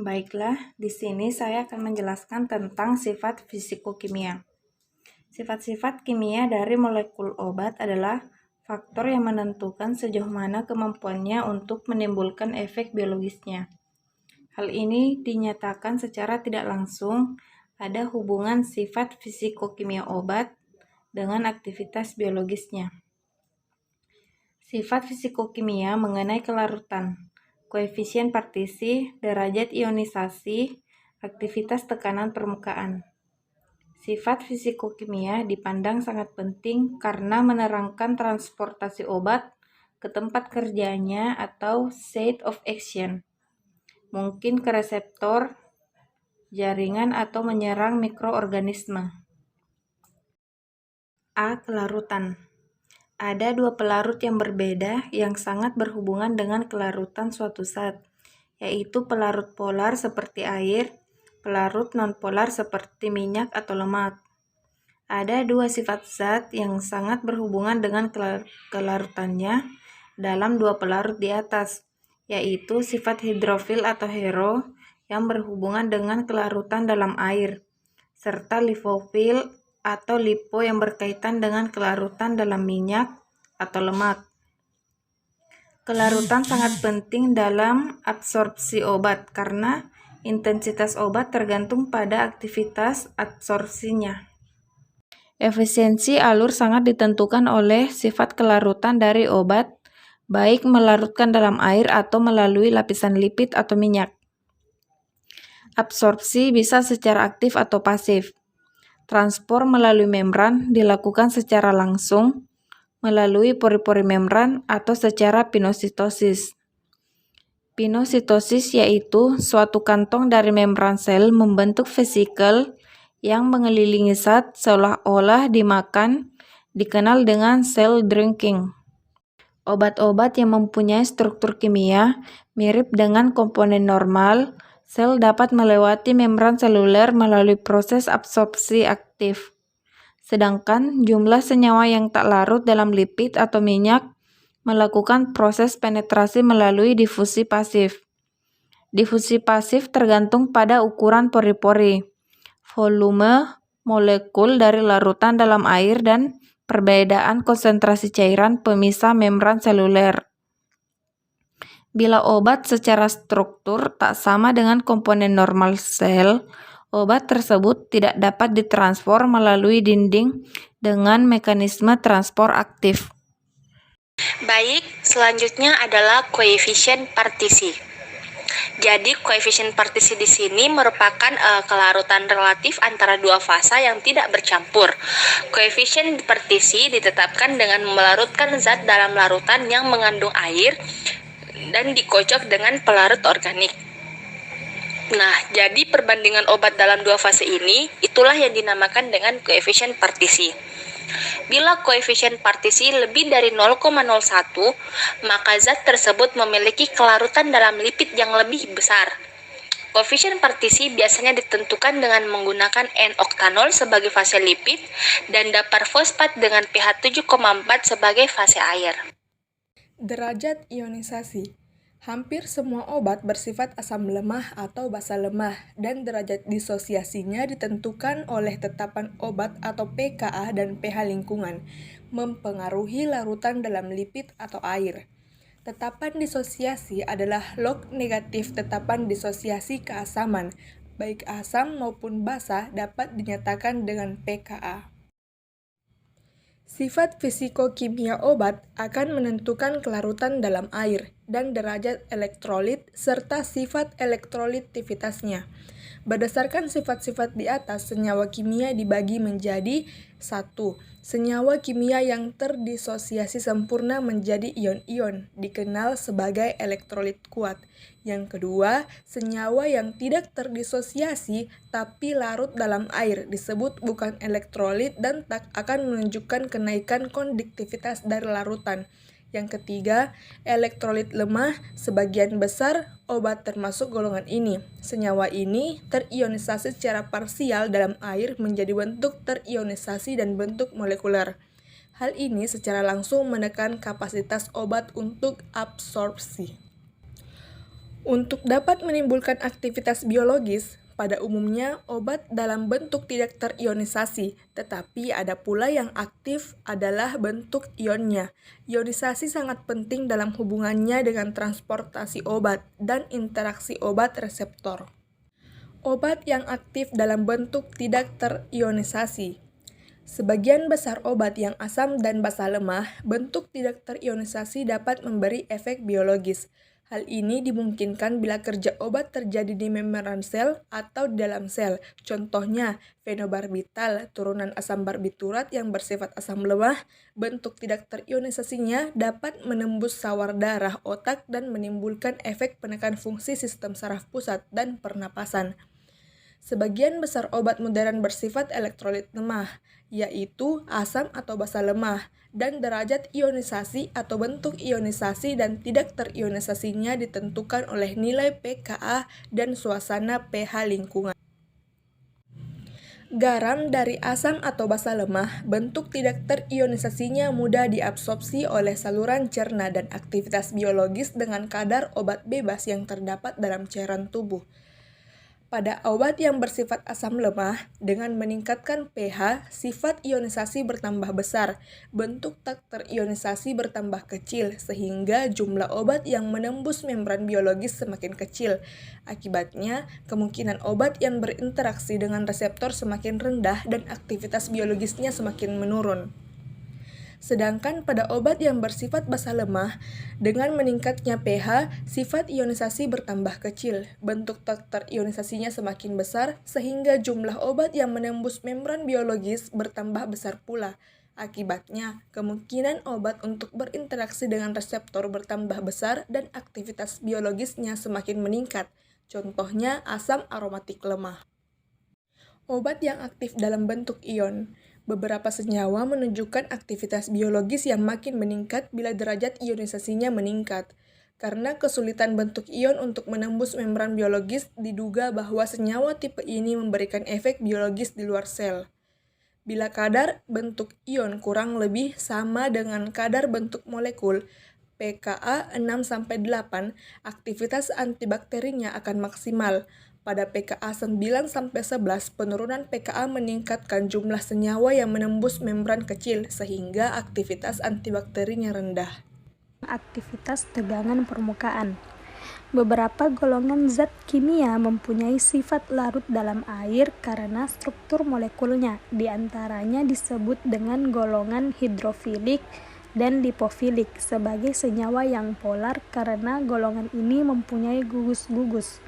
Baiklah, di sini saya akan menjelaskan tentang sifat fisikokimia. Sifat-sifat kimia dari molekul obat adalah faktor yang menentukan sejauh mana kemampuannya untuk menimbulkan efek biologisnya. Hal ini dinyatakan secara tidak langsung ada hubungan sifat fisikokimia obat dengan aktivitas biologisnya. Sifat fisikokimia mengenai kelarutan, koefisien partisi, derajat ionisasi, aktivitas tekanan permukaan. Sifat fisikokimia dipandang sangat penting karena menerangkan transportasi obat ke tempat kerjanya atau site of action, mungkin ke reseptor, jaringan atau menyerang mikroorganisme. A. Kelarutan. Ada dua pelarut yang berbeda yang sangat berhubungan dengan kelarutan suatu zat, yaitu pelarut polar seperti air, pelarut nonpolar seperti minyak atau lemak. Ada dua sifat zat yang sangat berhubungan dengan kelarutannya dalam dua pelarut di atas, yaitu sifat hidrofil atau HERO yang berhubungan dengan kelarutan dalam air, serta lipofil atau lipo yang berkaitan dengan kelarutan dalam minyak atau lemak. Kelarutan sangat penting dalam absorpsi obat karena intensitas obat tergantung pada aktivitas absorpsinya. Efisiensi alur sangat ditentukan oleh sifat kelarutan dari obat, baik melarutkan dalam air atau melalui lapisan lipid atau minyak. Absorpsi bisa secara aktif atau pasif. Transport melalui membran dilakukan secara langsung, melalui pori-pori membran atau secara pinositosis. Pinositosis yaitu suatu kantong dari membran sel membentuk vesikel yang mengelilingi zat seolah-olah dimakan, dikenal dengan cell drinking. Obat-obat yang mempunyai struktur kimia mirip dengan komponen normal, sel dapat melewati membran seluler melalui proses absorpsi aktif. Sedangkan jumlah senyawa yang tak larut dalam lipid atau minyak melakukan proses penetrasi melalui difusi pasif. Difusi pasif tergantung pada ukuran pori-pori, volume molekul dari larutan dalam air dan perbedaan konsentrasi cairan pemisah membran seluler. Bila obat secara struktur tak sama dengan komponen normal sel, obat tersebut tidak dapat ditransfer melalui dinding dengan mekanisme transport aktif. Baik, selanjutnya adalah koefisien partisi. Jadi, koefisien partisi di sini merupakan kelarutan relatif antara dua fasa yang tidak bercampur. Koefisien partisi ditetapkan dengan melarutkan zat dalam larutan yang mengandung air dan dikocok dengan pelarut organik. Nah, jadi perbandingan obat dalam dua fase ini, itulah yang dinamakan dengan koefisien partisi. Bila koefisien partisi lebih dari 0,01, maka zat tersebut memiliki kelarutan dalam lipid yang lebih besar. Koefisien partisi biasanya ditentukan dengan menggunakan N-oktanol sebagai fase lipid dan dapar fosfat dengan pH 7,4 sebagai fase air. Derajat ionisasi. Hampir semua obat bersifat asam lemah atau basa lemah dan derajat disosiasinya ditentukan oleh tetapan obat atau pKa dan pH lingkungan, mempengaruhi larutan dalam lipid atau air. Tetapan disosiasi adalah log negatif tetapan disosiasi keasaman, baik asam maupun basa dapat dinyatakan dengan pKa. Sifat fisikokimia obat akan menentukan kelarutan dalam air dan derajat elektrolit serta sifat elektrolitivitasnya. Berdasarkan sifat-sifat di atas, senyawa kimia dibagi menjadi 1. Senyawa kimia yang terdisosiasi sempurna menjadi ion-ion, dikenal sebagai elektrolit kuat. Yang kedua, senyawa yang tidak terdisosiasi tapi larut dalam air disebut bukan elektrolit dan tak akan menunjukkan kenaikan konduktivitas dari larutan. Yang ketiga, elektrolit lemah, sebagian besar obat termasuk golongan ini. Senyawa ini terionisasi secara parsial dalam air menjadi bentuk terionisasi dan bentuk molekuler. Hal ini secara langsung menekan kapasitas obat untuk absorpsi. Untuk dapat menimbulkan aktivitas biologis, pada umumnya obat dalam bentuk tidak terionisasi, tetapi ada pula yang aktif adalah bentuk ionnya. Ionisasi sangat penting dalam hubungannya dengan transportasi obat dan interaksi obat reseptor. Obat yang aktif dalam bentuk tidak terionisasi. Sebagian besar obat yang asam dan basa lemah, bentuk tidak terionisasi dapat memberi efek biologis. Hal ini dimungkinkan bila kerja obat terjadi di membran sel atau di dalam sel. Contohnya, fenobarbital, turunan asam barbiturat yang bersifat asam lemah, bentuk tidak terionisasinya dapat menembus sawar darah otak dan menimbulkan efek penekan fungsi sistem saraf pusat dan pernapasan. Sebagian besar obat modern bersifat elektrolit lemah, yaitu asam atau basa lemah, dan derajat ionisasi atau bentuk ionisasi dan tidak terionisasinya ditentukan oleh nilai pKa dan suasana pH lingkungan. Garam dari asam atau basa lemah, bentuk tidak terionisasinya mudah diabsorpsi oleh saluran cerna dan aktivitas biologis dengan kadar obat bebas yang terdapat dalam cairan tubuh. Pada obat yang bersifat asam lemah, dengan meningkatkan pH, sifat ionisasi bertambah besar, bentuk tak terionisasi bertambah kecil, sehingga jumlah obat yang menembus membran biologis semakin kecil. Akibatnya, kemungkinan obat yang berinteraksi dengan reseptor semakin rendah dan aktivitas biologisnya semakin menurun. Sedangkan pada obat yang bersifat basa lemah, dengan meningkatnya pH, sifat ionisasi bertambah kecil, bentuk tak terionisasinya semakin besar, sehingga jumlah obat yang menembus membran biologis bertambah besar pula. Akibatnya, kemungkinan obat untuk berinteraksi dengan reseptor bertambah besar dan aktivitas biologisnya semakin meningkat. Contohnya asam aromatik lemah. Obat yang aktif dalam bentuk ion. Beberapa senyawa menunjukkan aktivitas biologis yang makin meningkat bila derajat ionisasinya meningkat. Karena kesulitan bentuk ion untuk menembus membran biologis, diduga bahwa senyawa tipe ini memberikan efek biologis di luar sel. Bila kadar bentuk ion kurang lebih sama dengan kadar bentuk molekul, pKa 6-8, aktivitas antibakterinya akan maksimal. Pada pKa 9-11, penurunan pKa meningkatkan jumlah senyawa yang menembus membran kecil, sehingga aktivitas antibakterinya rendah. Aktivitas tegangan permukaan. Beberapa golongan zat kimia mempunyai sifat larut dalam air karena struktur molekulnya, diantaranya disebut dengan golongan hidrofilik dan lipofilik sebagai senyawa yang polar karena golongan ini mempunyai gugus-gugus.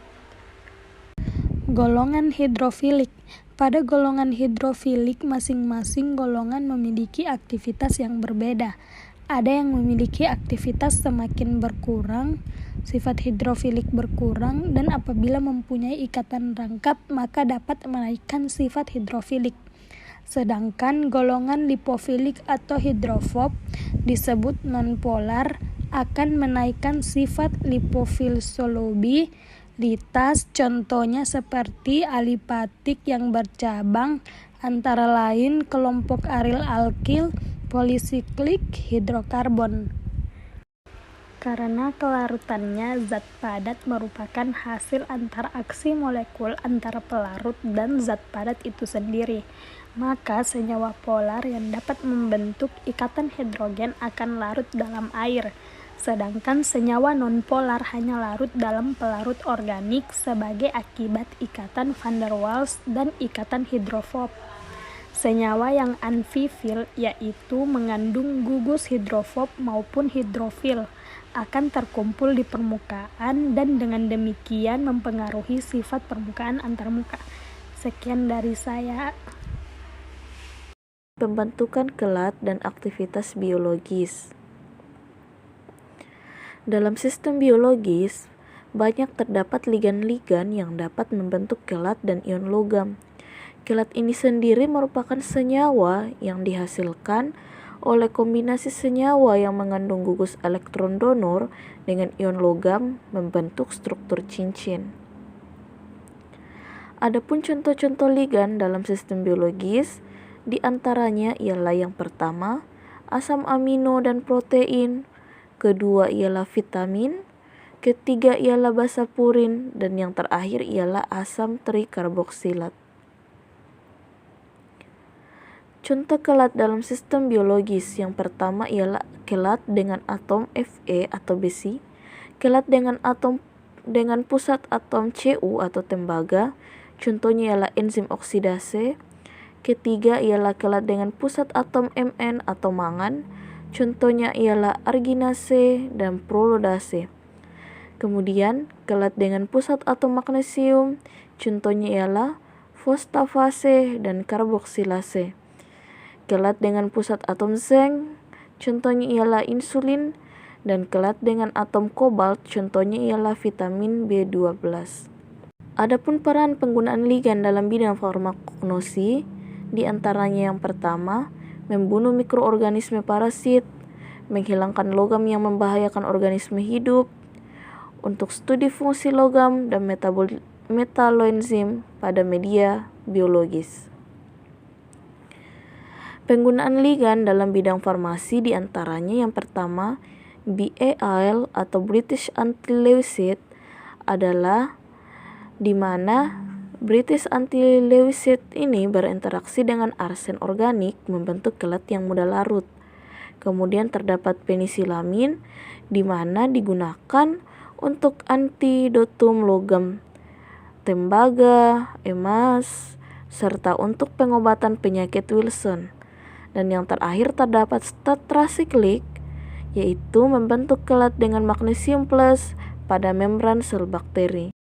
Golongan hidrofilik. Pada golongan hidrofilik, masing-masing golongan memiliki aktivitas yang berbeda. Ada yang memiliki aktivitas semakin berkurang, sifat hidrofilik berkurang, dan apabila mempunyai ikatan rangkap, maka dapat menaikkan sifat hidrofilik. Sedangkan golongan lipofilik atau hidrofob disebut nonpolar akan menaikkan sifat lipofil solubi litas, contohnya seperti alipatik yang bercabang, antara lain kelompok aril alkil, polisiklik, hidrokarbon. Karena kelarutannya, zat padat merupakan hasil antaraksi molekul antara pelarut dan zat padat itu sendiri. Maka senyawa polar yang dapat membentuk ikatan hidrogen akan larut dalam air. Sedangkan senyawa nonpolar hanya larut dalam pelarut organik sebagai akibat ikatan van der Waals dan ikatan hidrofob. Senyawa yang anfifil, yaitu mengandung gugus hidrofob maupun hidrofil, akan terkumpul di permukaan dan dengan demikian mempengaruhi sifat permukaan antarmuka. Sekian dari saya. Pembentukan kelat dan aktivitas biologis. Dalam sistem biologis, banyak terdapat ligan-ligan yang dapat membentuk kelat dan ion logam. Kelat ini sendiri merupakan senyawa yang dihasilkan oleh kombinasi senyawa yang mengandung gugus elektron donor dengan ion logam membentuk struktur cincin. Adapun contoh-contoh ligan dalam sistem biologis, di antaranya ialah yang pertama, asam amino dan protein, kedua ialah vitamin, ketiga ialah basa purin, dan yang terakhir ialah asam trikarboksilat. Contoh kelat dalam sistem biologis yang pertama ialah kelat dengan atom Fe atau besi, kelat dengan pusat atom Cu atau tembaga, contohnya ialah enzim oksidase. Ketiga ialah kelat dengan pusat atom Mn atau mangan, contohnya ialah arginase dan prolodase. Kemudian kelat dengan pusat atom magnesium, contohnya ialah fosfatase dan karboksilase. Kelat dengan pusat atom zinc, contohnya ialah insulin, dan kelat dengan atom kobalt, contohnya ialah vitamin B12. Adapun peran penggunaan ligan dalam bidang farmakognosi, di antaranya yang pertama, membunuh mikroorganisme parasit, menghilangkan logam yang membahayakan organisme hidup, untuk studi fungsi logam dan metaloenzim pada media biologis. Penggunaan ligan dalam bidang farmasi di antaranya yang pertama, BAL atau British Anti-Leucine adalah di mana British Anti-Leucine ini berinteraksi dengan arsen organik membentuk kelat yang mudah larut. Kemudian terdapat penisilamin di mana digunakan untuk antidotum logam, tembaga, emas, serta untuk pengobatan penyakit Wilson. Dan yang terakhir terdapat tetrasiklik, yaitu membentuk kelat dengan magnesium plus pada membran sel bakteri.